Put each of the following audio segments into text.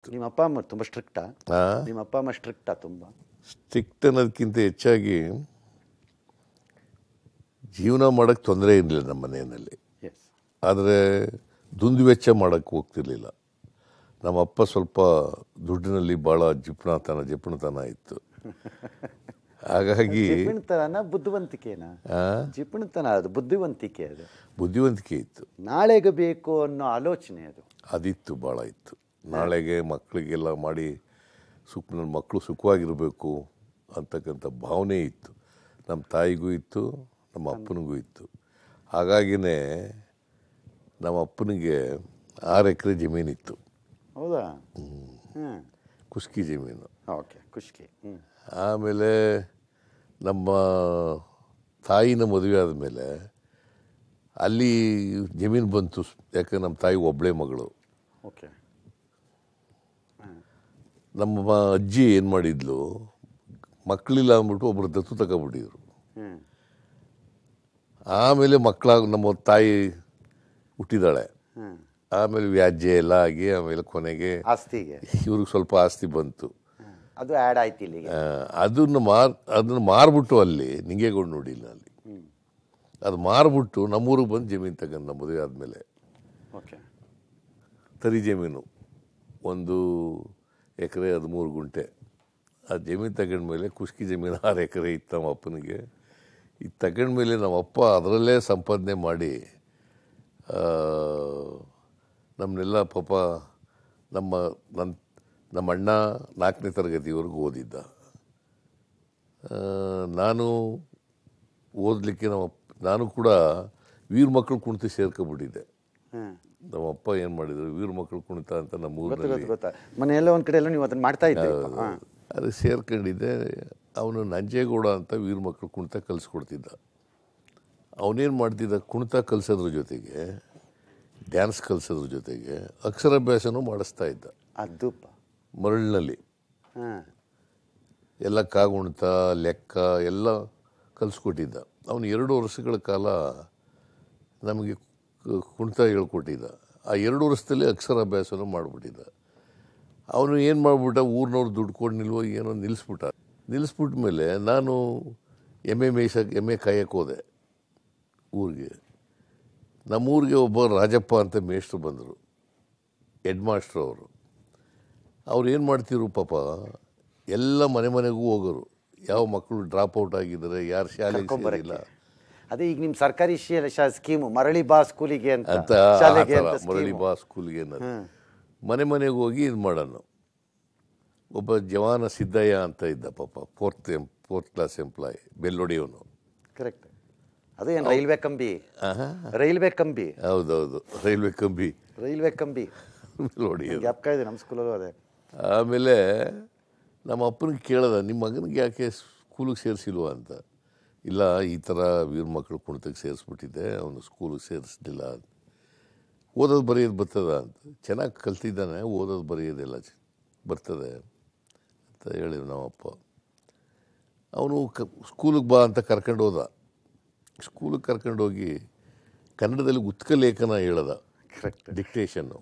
ನಿಮ್ಮ ಅಪ್ಪ ಅಮ್ಮ ತುಂಬ ಸ್ಟ್ರಿಕ್ಟಾ? ನಿಮ್ಮ ಅಪ್ಪ ಅಮ್ಮ ಸ್ಟ್ರಿಕ್ಟಾ ತುಂಬ? ಸ್ಟ್ರಿಕ್ಟ್ ಅನ್ನೋದಕ್ಕಿಂತ ಹೆಚ್ಚಾಗಿ ಜೀವನ ಮಾಡೋಕ್ಕೆ ತೊಂದರೆ ಇರಲಿಲ್ಲ ನಮ್ಮ ಮನೆಯಲ್ಲಿ. ಎಸ್. ಆದರೆ ದುಂದು ವೆಚ್ಚ ಮಾಡೋಕ್ಕೆ ಹೋಗ್ತಿರ್ಲಿಲ್ಲ. ನಮ್ಮ ಅಪ್ಪ ಸ್ವಲ್ಪ ದುಡ್ಡಿನಲ್ಲಿ ಭಾಳ ಜಿಪುಣತನ ಇತ್ತು. ಹಾಗಾಗಿ ಜಿಪುಣತನ ಬುದ್ಧಿವಂತಿಕೆನಾ? ಜಿಪುಣತನ ಅದು ಬುದ್ಧಿವಂತಿಕೆ, ಅದು ಬುದ್ಧಿವಂತಿಕೆ ಇತ್ತು. ನಾಳೆಗೆ ಬೇಕು ಅನ್ನೋ ಆಲೋಚನೆ ಅದಿತ್ತು, ಭಾಳ ಇತ್ತು. ನಾಳೆಗೆ ಮಕ್ಕಳಿಗೆಲ್ಲ ಮಾಡಿ ನನ್ನ ಮಕ್ಕಳು ಸುಖವಾಗಿರಬೇಕು ಅಂತಕ್ಕಂಥ ಭಾವನೆ ಇತ್ತು. ನಮ್ಮ ತಾಯಿಗೂ ಇತ್ತು, ನಮ್ಮ ಅಪ್ಪನಿಗೂ ಇತ್ತು. ಹಾಗಾಗಿನೇ ನಮ್ಮ ಅಪ್ಪನಿಗೆ 6 ಎಕರೆ ಜಮೀನಿತ್ತು. ಹೌದಾ? ಕುಸ್ಕಿ ಜಮೀನು. ಓಕೆ, ಕುಸ್ಕಿ. ಆಮೇಲೆ ನಮ್ಮ ತಾಯಿನ ಮದುವೆ ಆದಮೇಲೆ ಅಲ್ಲಿ ಜಮೀನು ಬಂತು. ಯಾಕೆ ನಮ್ಮ ತಾಯಿ ಒಬ್ಬಳೇ ಮಗಳು. ಓಕೆ. ನಮ್ಮ ಅಜ್ಜಿ ಏನು ಮಾಡಿದ್ಲು, ಮಕ್ಕಳಿಲ್ಲ ಅಂದ್ಬಿಟ್ಟು ಒಬ್ಬರು ದತ್ತು ತಗೊಬಿಟ್ಟಿದ್ರು. ಆಮೇಲೆ ನಮ್ಮ ತಾಯಿ ಹುಟ್ಟಿದಾಳೆ. ಆಮೇಲೆ ವ್ಯಾಜ್ಯ ಎಲ್ಲ ಆಗಿ ಆಮೇಲೆ ಕೊನೆಗೆ ಆಸ್ತಿಗೆ ಇವ್ರಿಗೆ ಸ್ವಲ್ಪ ಆಸ್ತಿ ಬಂತು. ಅದು ಆ್ಯಡ್ ಆಯ್ತು ಇಲ್ಲಿಗೆ. ಅದನ್ನು ಮಾರ್ಬಿಟ್ಟು ಅಲ್ಲಿ ನಿಂಗೇಗೌಡ ನೋಡಿಲ್ಲ ಅಲ್ಲಿ, ಅದು ಮಾರ್ಬಿಟ್ಟು ನಮ್ಮೂರಿಗೆ ಬಂದು ಜಮೀನು ತಗೊಂಡು ನಮ್ಮ ಮದುವೆ ಆದಮೇಲೆ. ಓಕೆ. ತರಿ ಜಮೀನು 1 ಎಕರೆ 13 ಗುಂಟೆ. ಆ ಜಮೀನು ತಗೊಂಡ್ಮೇಲೆ ಕುಸ್ಕಿ ಜಮೀನು 6 ಎಕರೆ ಇತ್ತು ನಮ್ಮ ಅಪ್ಪನಿಗೆ. ಇದು ತಗೊಂಡ್ಮೇಲೆ ನಮ್ಮ ಅಪ್ಪ ಅದರಲ್ಲೇ ಸಂಪಾದನೆ ಮಾಡಿ ನಮ್ಮನ್ನೆಲ್ಲ ಪಾಪ ನಮ್ಮ ಅಣ್ಣ 4ನೇ ತರಗತಿವರೆಗೂ ಓದಿದ್ದ. ನಾನು ಓದಲಿಕ್ಕೆ ನಾನು ಕೂಡ ವೀರ ಮಕ್ಕಳು ಕುಣಿತ ಸೇರ್ಕೊಬಿಟ್ಟಿದ್ದೆ. ನಮ್ಮಪ್ಪ ಏನು ಮಾಡಿದ್ರು, ವೀರ ಮಕ್ಕಳು ಕುಣಿತ ಅಂತ ನಮ್ಮ ಊರಿನಲ್ಲಿ ಮನೆಯೆಲ್ಲ ಒಂದು ಕಡೆ ಎಲ್ಲ ನೀವು ಅದನ್ನು ಮಾಡ್ತಾ ಇದ್ದೀವಿ. ಅದು ಸೇರ್ಕೊಂಡಿದ್ದೆ. ಅವನು ನಂಜೇಗೌಡ ಅಂತ ವೀರ ಮಕ್ಕಳು ಕುಣಿತ ಕಲಿಸ್ಕೊಡ್ತಿದ್ದ. ಅವನೇನು ಮಾಡ್ತಿದ್ದ, ಕುಣಿತ ಕಲಿಸೋದ್ರ ಜೊತೆಗೆ ಡ್ಯಾನ್ಸ್ ಕಲಿಸೋದ್ರ ಜೊತೆಗೆ ಅಕ್ಷರಾಭ್ಯಾಸನೂ ಮಾಡಿಸ್ತಾ ಇದ್ದ. ಅದು ಮರಳಿನಲ್ಲಿ ಎಲ್ಲ ಕಾಗುಣಿತ, ಲೆಕ್ಕ ಎಲ್ಲ ಕಲಿಸ್ಕೊಟ್ಟಿದ್ದ. ಅವನು 2 ವರ್ಷಗಳ ಕಾಲ ನಮಗೆ ಕುಣಿತ ಹೇಳ್ಕೊಟ್ಟಿದ್ದ. ಆ 2 ವರ್ಷದಲ್ಲಿ ಅಕ್ಷರಾಭ್ಯಾಸನೂ ಮಾಡಿಬಿಟ್ಟಿದ್ದ. ಅವನು ಏನು ಮಾಡಿಬಿಟ್ಟ, ಊರಿನವ್ರು ದುಡ್ಡು ಕೊಡ್ನಿಲ್ವೋ ಏನೋ ನಿಲ್ಲಿಸ್ಬಿಟ್ಟ ಮೇಲೆ ನಾನು ಎಮ್ಮೆ ಕಾಯಕ್ಕೆ ಹೋದೆ ಊರಿಗೆ. ನಮ್ಮೂರಿಗೆ ಒಬ್ಬ ರಾಜಪ್ಪ ಅಂತ ಮೇಷ್ಟ್ರು ಬಂದರು, ಹೆಡ್ ಮಾಸ್ಟ್ರು ಅವರು. ಅವ್ರು ಏನು ಮಾಡ್ತಿದ್ರು ಪಾಪ, ಎಲ್ಲ ಮನೆಗೂ ಹೋಗೋರು. ಯಾವ ಮಕ್ಕಳು ಡ್ರಾಪ್ ಔಟ್ ಆಗಿದ್ದಾರೆ, ಯಾರು ಶಾಲೆಗೆ ಸೇರಿಲ್ಲ. ಅದೇ ಈಗ ನಿಮ್ಮ ಸರ್ಕಾರಿ ಸ್ಕೀಮು ಮರಳಿ ಬಾ ಸ್ಕೂಲಿಗೆ ಅಂತ ಮರಳಿ ಬಾ ಸ್ಕೂಲಿಗೆ ಮನೆಗೆ ಹೋಗಿ ಇದು ಮಾಡೋಣ. ಒಬ್ಬ ಜವಾನ ಸಿದ್ದಯ್ಯ ಅಂತ ಇದ್ದ ಪಾಪ, 4th ಕ್ಲಾಸ್ ಎಂಪ್ಲಾಯ್, ಬೆಲ್ಲೊಡಿಯವನು. ಕರೆಕ್ಟ್. ಅದು ಏನು ರೈಲ್ವೆ ಕಂಬಿ? ಹೌದೌದು, ರೈಲ್ವೆ ಕಂಬಿ ಬೆಲ್ಲೊಡಿಯವರು. ಜ್ಞಾಪಕ ಇದೆ, ನಮ್ಮ ಸ್ಕೂಲಲ್ಲೂ ಅದೇ. ಆಮೇಲೆ ನಮ್ಮ ಅಪ್ಪನಿಗೆ ಕೇಳ್ದ, ನಿಮ್ಮ ಮಗನಿಗೆ ಯಾಕೆ ಸ್ಕೂಲಿಗೆ ಸೇರಿಸಿಲ್ವ ಅಂತ. ಇಲ್ಲ, ಈ ಥರ ವೀರ ಮಕ್ಕಳು ಕುಣಿತಕ್ಕೆ ಸೇರಿಸ್ಬಿಟ್ಟಿದ್ದೆ, ಅವನು ಸ್ಕೂಲಿಗೆ ಸೇರಿಸ್ಲಿಲ್ಲ. ಓದೋದು ಬರೆಯೋದು ಬರ್ತದ ಅಂತ. ಚೆನ್ನಾಗಿ ಕಲ್ತಿದ್ದಾನೆ, ಓದೋದು ಬರೆಯೋದೆಲ್ಲ ಬರ್ತದೆ ಅಂತ ಹೇಳಿದ್ರು ನಮ್ಮಪ್ಪ. ಅವನು ಸ್ಕೂಲಿಗೆ ಬಾ ಅಂತ ಕರ್ಕೊಂಡು ಹೋದ. ಸ್ಕೂಲಿಗೆ ಕರ್ಕೊಂಡೋಗಿ ಕನ್ನಡದಲ್ಲಿ ಉತ್ಕ ಲೇಖನ ಹೇಳ್ದ, ಡಿಕ್ಟೇಷನ್ನು.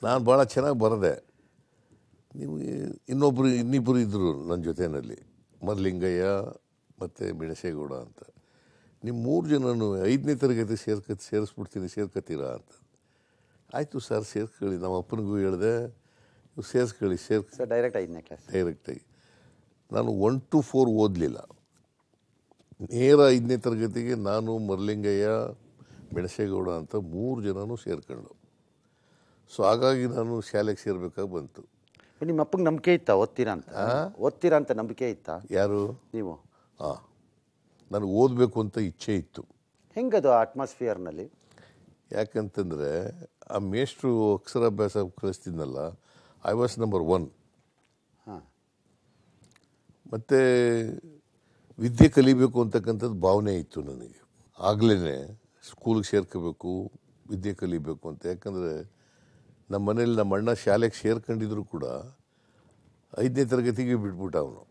ನಾನು ಭಾಳ ಚೆನ್ನಾಗಿ ಬರೆದೆ. ನಿಮಗೆ ಇನ್ನಿಬ್ಬರು ಇದ್ದರು ನನ್ನ ಜೊತೆಯಲ್ಲಿ, ಮರ್ಲಿಂಗಯ್ಯ ಮತ್ತು ಮೆಣಸೇಗೌಡ ಅಂತ. ನಿಮ್ಮ 3 ಜನನು 5ನೇ ತರಗತಿ ಸೇರಿಸ್ಬಿಡ್ತೀನಿ ಅಂತ. ಆಯಿತು ಸರ್, ಸೇರ್ಕೊಳ್ಳಿ. ನಮ್ಮ ಅಪ್ಪನಿಗೂ ಹೇಳಿದೆ, ಸೇರಿಸ್ಕೊಳ್ಳಿ ಡೈರೆಕ್ಟ್ 5ನೇ ಕ್ಲಾಸ್ ಡೈರೆಕ್ಟಾಗಿ. ನಾನು 1 to 4 ಓದಲಿಲ್ಲ, ನೇರ 5ನೇ ತರಗತಿಗೆ ನಾನು, ಮರ್ಲಿಂಗಯ್ಯ, ಮೆಣಸೇಗೌಡ ಅಂತ 3 ಜನನೂ ಸೇರ್ಕೊಂಡು. ಸೊ ಹಾಗಾಗಿ ನಾನು ಶಾಲೆಗೆ ಸೇರ್ಬೇಕಾಗಿ ಬಂತು. ನಿಮ್ಮ ಅಪ್ಪಗೆ ನಂಬಿಕೆ ಇತ್ತಾ ಓದ್ತೀರಾ ಅಂತ ನಂಬಿಕೆ ಇತ್ತಾ? ಯಾರು? ನೀವು? ನನಗೆ ಓದಬೇಕು ಅಂತ ಇಚ್ಛೆ ಇತ್ತು. ಹೆಂಗದು ಅಟ್ಮಾಸ್ಫಿಯರ್ನಲ್ಲಿ? ಯಾಕಂತಂದರೆ ಆ ಮೇಷ್ಟ್ರು ಅಕ್ಷರಾಭ್ಯಾಸ ಕಲಿಸ್ತಿದ್ನಲ್ಲ, ಐ ವಾಸ್ ನಂಬರ್ 1. ಮತ್ತು ವಿದ್ಯೆ ಕಲಿಬೇಕು ಅಂತಕ್ಕಂಥದ್ದು ಭಾವನೆ ಇತ್ತು ನನಗೆ. ಆಗಲೇ ಸ್ಕೂಲಿಗೆ ಸೇರ್ಕೋಬೇಕು, ವಿದ್ಯೆ ಕಲಿಬೇಕು ಅಂತ. ಯಾಕಂದರೆ ನಮ್ಮ ಮನೇಲಿ ನಮ್ಮ ಅಣ್ಣ ಶಾಲೆಗೆ ಸೇರ್ಕೊಂಡಿದ್ರು ಕೂಡ 5ನೇ ತರಗತಿಗೆ ಬಿಟ್ಬಿಟ್ಟ ಅವನು.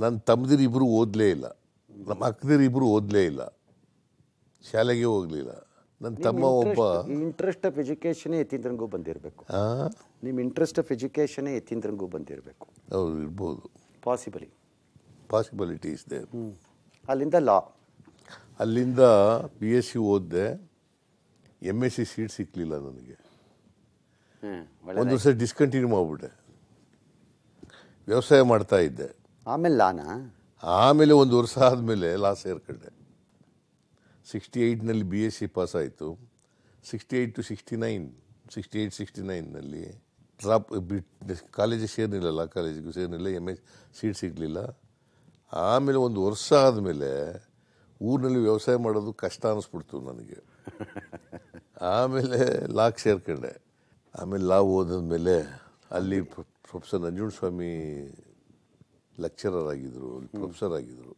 ನನ್ನ ತಮ್ಮದಿರಿಬ್ಬರು ಓದಲೇ ಇಲ್ಲ, ನಮ್ಮ ಅಕ್ಕದಿರಿಬ್ಬರು ಓದಲೇ ಇಲ್ಲ, ಶಾಲೆಗೆ ಹೋಗಲಿಲ್ಲ. ನನ್ನ ತಮ್ಮ ಒಬ್ಬ ಇಂಟ್ರೆಸ್ಟ್ ಆಫ್ ಎಜುಕೇಷನೇ ಯತೀಂದ್ರಂಗೂ ಬಂದಿರಬೇಕು. ಆ? ನಿಮ್ಮ ಇಂಟ್ರೆಸ್ಟ್ ಆಫ್ ಎಜುಕೇಷನೇ ಯತೀಂದ್ರಂಗೂ ಬಂದಿರಬೇಕು. ಹೌದು ಇರ್ಬೋದು, ಪಾಸಿಬಿಲಿಟಿ ಇಸ್ ದೇರ್. ಅಲ್ಲಿಂದ ಲಾ, ಅಲ್ಲಿಂದ BSc ಓದಿದೆ. MSc ಸೀಟ್ ಸಿಕ್ಕಲಿಲ್ಲ ನನಗೆ. ಒಂದು ವರ್ಷ ಡಿಸ್ಕಂಟಿನ್ಯೂ ಮಾಡಿಬಿಟ್ಟೆ. ವ್ಯವಸಾಯ ಮಾಡ್ತಾ ಇದ್ದೆ. ಆಮೇಲೆ ಲಾನಾ? ಆಮೇಲೆ ಒಂದು ವರ್ಷ ಆದಮೇಲೆ ಲಾ ಸೇರ್ಕೊಂಡೆ. 68ನಲ್ಲಿ BSc ಪಾಸ್ ಆಯಿತು. 68 to 69, 68-69ನಲ್ಲಿ ಡ್ರಾಪ್ ಬಿಟ್ಟು ಕಾಲೇಜಿಗೆ ಸೇರ್ನಿಲ್ಲ, ಲಾ ಕಾಲೇಜಿಗೂ ಸೇರ್ನಿಲ್ಲ. ಸೀಟ್ ಸಿಗಲಿಲ್ಲ. ಆಮೇಲೆ ಒಂದು ವರ್ಷ ಆದಮೇಲೆ ಊರಿನಲ್ಲಿ ವ್ಯವಸಾಯ ಮಾಡೋದು ಕಷ್ಟ ಅನ್ನಿಸ್ಬಿಡ್ತು ನನಗೆ. ಆಮೇಲೆ ಲಾಕ್ ಸೇರ್ಕೊಂಡೆ. ಆಮೇಲೆ ಲಾ ಓದಿದ್ಮೇಲೆ ಅಲ್ಲಿ ಪ್ರೊಫೆಸರ್ ನಂಜುಂಡಸ್ವಾಮಿ ಲೆಕ್ಚರರ್ ಆಗಿದ್ದರು, ಪ್ರೊಫೆಸರ್ ಆಗಿದ್ದರು.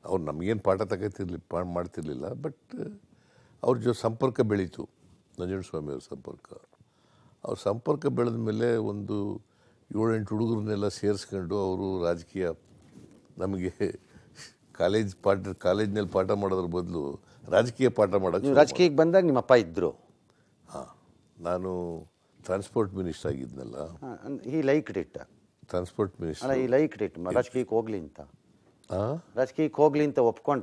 ಅವ್ರು ನಮಗೇನು ಪಾಠ ಮಾಡ್ತಿರ್ಲಿಲ್ಲ, ಬಟ್ ಅವ್ರ ಸಂಪರ್ಕ ಬೆಳೀತು, ನಂಜುಂಡಸ್ವಾಮಿ ಅವ್ರ ಸಂಪರ್ಕ. ಅವ್ರ ಸಂಪರ್ಕ ಬೆಳೆದ ಮೇಲೆ ಒಂದು 7-8 ಹುಡುಗರನ್ನೆಲ್ಲ ಸೇರಿಸ್ಕೊಂಡು ಅವರು ರಾಜಕೀಯ ನಮಗೆ ಕಾಲೇಜ್ನಲ್ಲಿ ಪಾಠ ಮಾಡೋದ್ರ ಬದಲು ರಾಜಕೀಯ ಪಾಠ ಮಾಡೋಕ್ಕೆ. ರಾಜಕೀಯಕ್ಕೆ ಬಂದಾಗ ನಿಮ್ಮಪ್ಪ ಇದ್ದರು? ಹಾಂ, ನಾನು ಟ್ರಾನ್ಸ್ಪೋರ್ಟ್ ಮಿನಿಸ್ಟರ್ ಆಗಿದ್ನಲ್ಲ. ಈ ಲೈಕ್ ಡಿಟ್ ಟ್ರಾನ್ಸ್ಪೋರ್ಟ್ ಮಿನಿಸ್ಟರ್. ಅಲ್ಲ, ಈ ಲೈಕ್ ಡಿಟ್ ರಾಜಕೀಯಕ್ಕೆ ಹೋಗ್ಲಿ ಅಂತ. ಹಾಂ, ರಾಜಕೀಯಕ್ಕೆ ಹೋಗ್ಲಿ ಅಂತ ಒಪ್ಕೊಂಡ್ರ